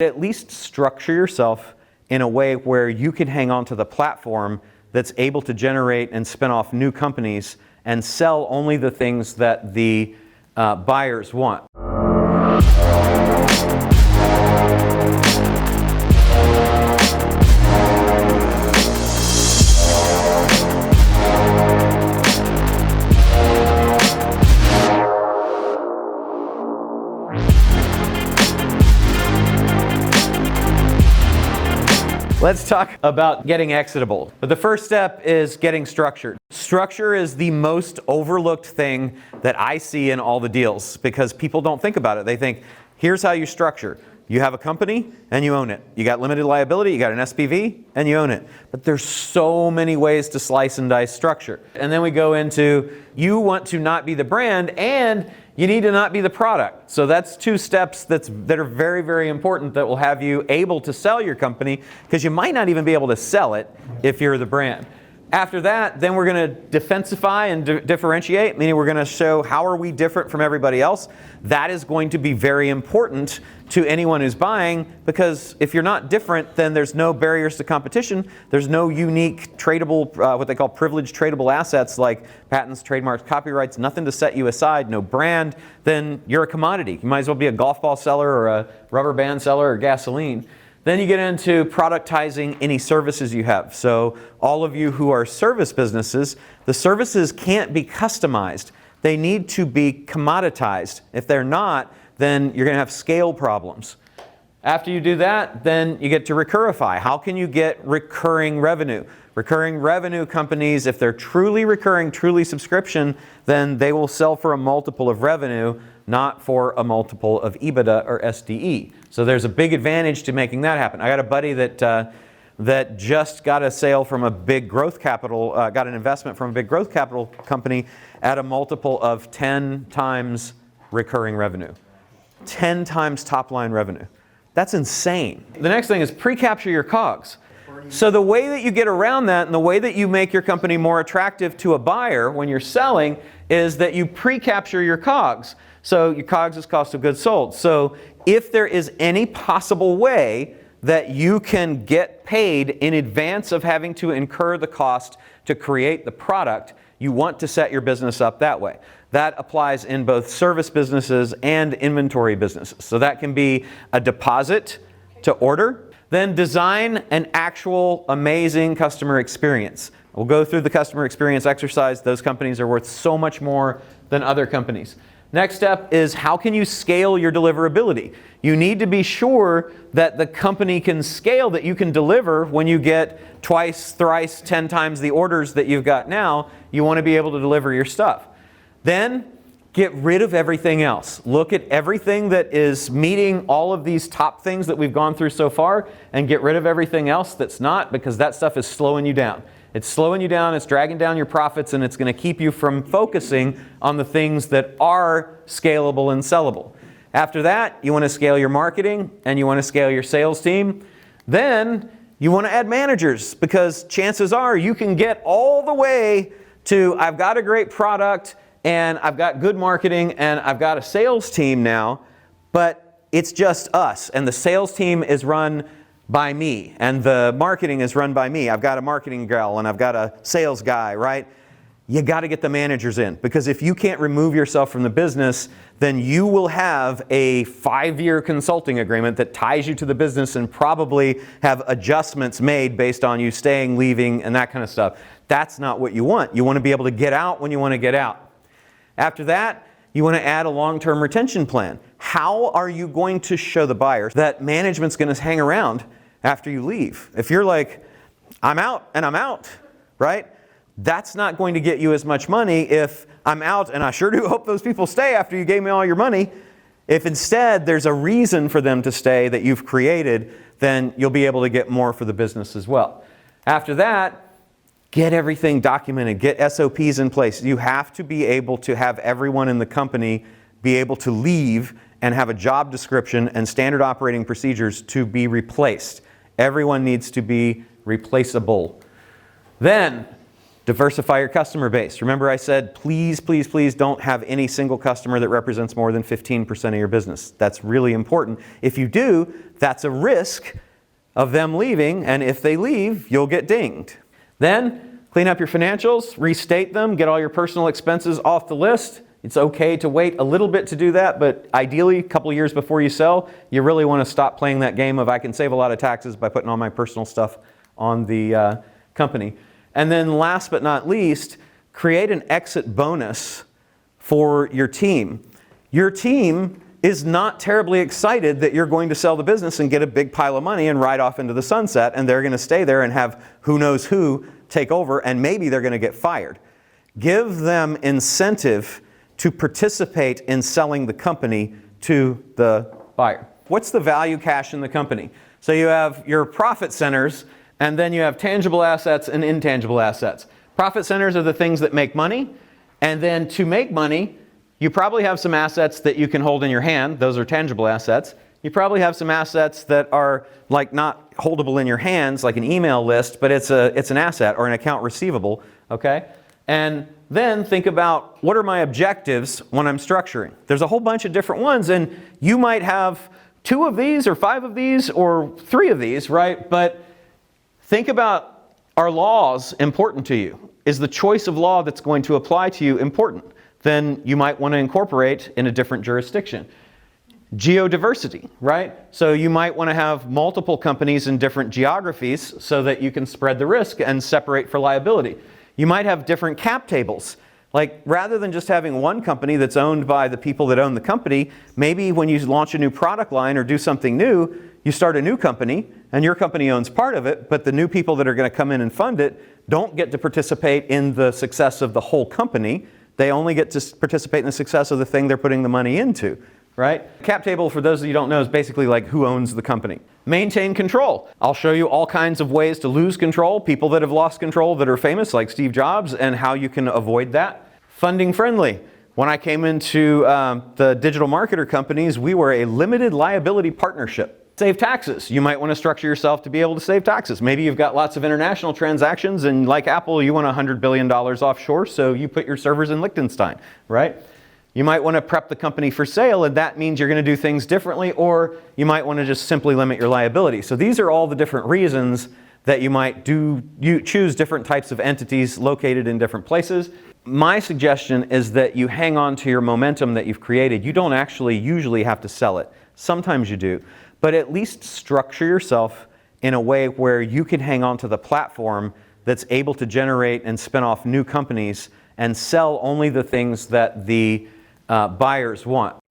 At least structure yourself in a way where you can hang on to the platform that's able to generate and spin off new companies and sell only the things that the buyers want. Let's talk about getting exitable. But the first step is getting structured. Structure is the most overlooked thing that I see in all the deals because people don't think about it. They think, here's how you structure. You have a company and you own it. You got limited liability, you got an SPV, and you own it. But there's so many ways to slice and dice structure. And then we go into, you want to not be the brand and you need to not be the product. So that's two steps that are very, very important that will have you able to sell your company because you might not even be able to sell it if you're the brand. After that, then we're going to defensify and differentiate, meaning we're going to show how are we different from everybody else. That is going to be very important to anyone who's buying because if you're not different, then there's no barriers to competition. There's no unique tradable, what they call privileged tradable assets like patents, trademarks, copyrights, nothing to set you aside, no brand, then you're a commodity. You might as well be a golf ball seller or a rubber band seller or gasoline. Then you get into productizing any services you have. So all of you who are service businesses, the services can't be customized. They need to be commoditized. If they're not, then you're going to have scale problems. After you do that, then you get to recurify. How can you get recurring revenue? Recurring revenue companies, if they're truly recurring, truly subscription, then they will sell for a multiple of revenue, not for a multiple of EBITDA or SDE. So there's a big advantage to making that happen. I got a buddy that just got a sale from a big growth capital, got an investment from a big growth capital company at a multiple of 10 times recurring revenue. 10 times top line revenue. That's insane. The next thing is pre-capture your COGS. So the way that you get around that and the way that you make your company more attractive to a buyer when you're selling is that you pre-capture your COGS. So your COGS is cost of goods sold. So if there is any possible way that you can get paid in advance of having to incur the cost to create the product, you want to set your business up that way. That applies in both service businesses and inventory businesses. So that can be a deposit to order. Then design an actual amazing customer experience. We'll go through the customer experience exercise. Those companies are worth so much more than other companies. Next step is how can you scale your deliverability? You need to be sure that the company can scale, that you can deliver when you get twice, thrice, 10 times the orders that you've got now. You want to be able to deliver your stuff. Then get rid of everything else. Look at everything that is meeting all of these top things that we've gone through so far and get rid of everything else that's not, because that stuff is slowing you down. It's slowing you down, it's dragging down your profits, and it's going to keep you from focusing on the things that are scalable and sellable. After that, you want to scale your marketing and you want to scale your sales team. Then you want to add managers because chances are you can get all the way to I've got a great product and I've got good marketing and I've got a sales team now, but it's just us and the sales team is run by me and the marketing is run by me. I've got a marketing gal and I've got a sales guy, right? You got to get the managers in because if you can't remove yourself from the business, then you will have a 5-year consulting agreement that ties you to the business and probably have adjustments made based on you staying, leaving, and that kind of stuff. That's not what you want. You want to be able to get out when you want to get out. After that, you want to add a long-term retention plan. How are you going to show the buyers that management's going to hang around after you leave? If you're like, I'm out and I'm out, right? That's not going to get you as much money if I'm out and I sure do hope those people stay after you gave me all your money. If instead there's a reason for them to stay that you've created, then you'll be able to get more for the business as well. After that, get everything documented, get SOPs in place. You have to be able to have everyone in the company be able to leave and have a job description and standard operating procedures to be replaced. Everyone needs to be replaceable. Then, Diversify your customer base. Remember I said, please, please, please don't have any single customer that represents more than 15% of your business. That's really important. If you do, that's a risk of them leaving, and if they leave, you'll get dinged. Then, clean up your financials, restate them, get all your personal expenses off the list. It's okay to wait a little bit to do that, but ideally, a couple years before you sell, you really want to stop playing that game of I can save a lot of taxes by putting all my personal stuff on the company. And then last but not least, create an exit bonus for your team. Your team is not terribly excited that you're going to sell the business and get a big pile of money and ride off into the sunset, and they're going to stay there and have who knows who take over, and maybe they're going to get fired. Give them incentive to participate in selling the company to the buyer. What's the value cache in the company? So you have your profit centers, and then you have tangible assets and intangible assets. Profit centers are the things that make money, and then to make money, you probably have some assets that you can hold in your hand. Those are tangible assets. You probably have some assets that are like not holdable in your hands, like an email list, but it's an asset or an account receivable, okay? And then think about, what are my objectives when I'm structuring? There's a whole bunch of different ones, and you might have 2 of these or 5 of these or 3 of these, right? But think about, are laws important to you? Is the choice of law that's going to apply to you important? Then you might want to incorporate in a different jurisdiction. Geodiversity, right? So you might want to have multiple companies in different geographies so that you can spread the risk and separate for liability. You might have different cap tables. Like, rather than just having one company that's owned by the people that own the company, maybe when you launch a new product line or do something new, you start a new company and your company owns part of it, but the new people that are going to come in and fund it don't get to participate in the success of the whole company. They only get to participate in the success of the thing they're putting the money into, right? Cap table, for those of you who don't know, is basically like who owns the company. Maintain control. I'll show you all kinds of ways to lose control, people that have lost control that are famous, like Steve Jobs, and how you can avoid that. Funding friendly. When I came into the digital marketer companies, we were a limited liability partnership. Save taxes. You might want to structure yourself to be able to save taxes. Maybe you've got lots of international transactions, and like Apple, you want $100 billion offshore, so you put your servers in Liechtenstein, right? You might want to prep the company for sale, and that means you're going to do things differently, or you might want to just simply limit your liability. So these are all the different reasons that you might choose different types of entities located in different places. My suggestion is that you hang on to your momentum that you've created. You don't actually usually have to sell it. Sometimes you do. But at least structure yourself in a way where you can hang on to the platform that's able to generate and spin off new companies and sell only the things that the buyers want.